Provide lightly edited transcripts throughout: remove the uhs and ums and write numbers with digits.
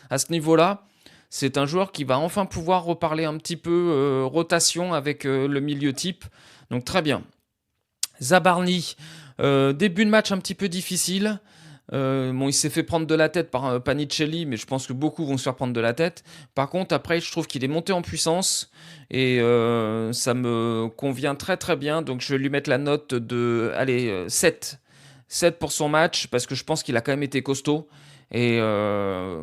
à ce niveau-là, c'est un joueur qui va enfin pouvoir reparler un petit peu rotation avec le milieu type. Donc très bien. Zabarny, début de match un petit peu difficile. Bon, il s'est fait prendre de la tête par Panicelli, mais je pense que beaucoup vont se faire prendre de la tête. Par contre, après, je trouve qu'il est monté en puissance et ça me convient très très bien. Donc, je vais lui mettre la note de, allez, 7. 7 pour son match, parce que je pense qu'il a quand même été costaud. Et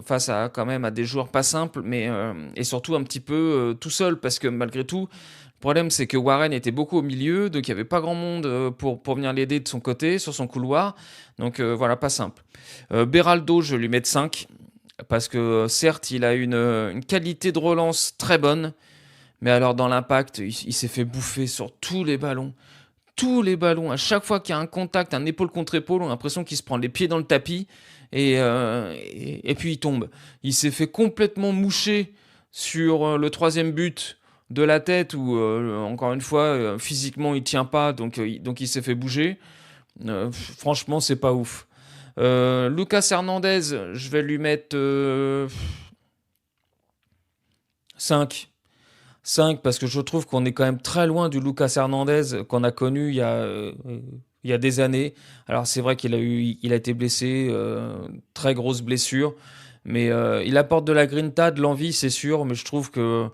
face à quand même à des joueurs pas simples, mais et surtout un petit peu tout seul, parce que malgré tout, le problème, c'est que Warren était beaucoup au milieu, donc il n'y avait pas grand monde pour venir l'aider de son côté, sur son couloir. Donc voilà, pas simple. Beraldo, je vais lui mettre 5, parce que certes, il a une qualité de relance très bonne, mais alors dans l'impact, il s'est fait bouffer sur tous les ballons. Tous les ballons, à chaque fois qu'il y a un contact, un épaule contre épaule, on a l'impression qu'il se prend les pieds dans le tapis et puis il tombe. Il s'est fait complètement moucher sur le troisième but de la tête où, encore une fois, physiquement il tient pas, donc il s'est fait bouger. Franchement, c'est pas ouf. Lucas Hernandez, je vais lui mettre 5. 5 parce que je trouve qu'on est quand même très loin du Lucas Hernandez qu'on a connu il y a des années. Alors c'est vrai il a été blessé, très grosse blessure, mais il apporte de la grinta, de l'envie, c'est sûr, mais je trouve que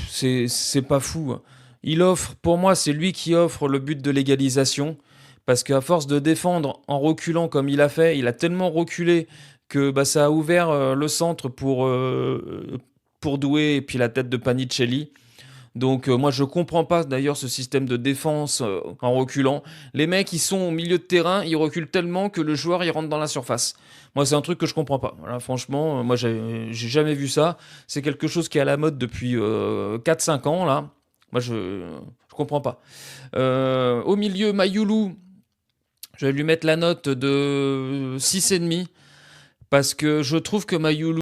c'est pas fou. Il offre, pour moi, c'est lui qui offre le but de l'égalisation, parce qu'à force de défendre en reculant comme il a fait, il a tellement reculé que bah, ça a ouvert le centre pour Doué et puis la tête de Panicelli. Donc moi je comprends pas d'ailleurs ce système de défense en reculant. Les mecs ils sont au milieu de terrain, ils reculent tellement que le joueur il rentre dans la surface. Moi c'est un truc que je comprends pas. Voilà, franchement, moi j'ai jamais vu ça. C'est quelque chose qui est à la mode depuis 4-5 ans là. Moi je comprends pas. Au milieu, Mayoulou, je vais lui mettre la note de 6,5 parce que je trouve que Mayoulou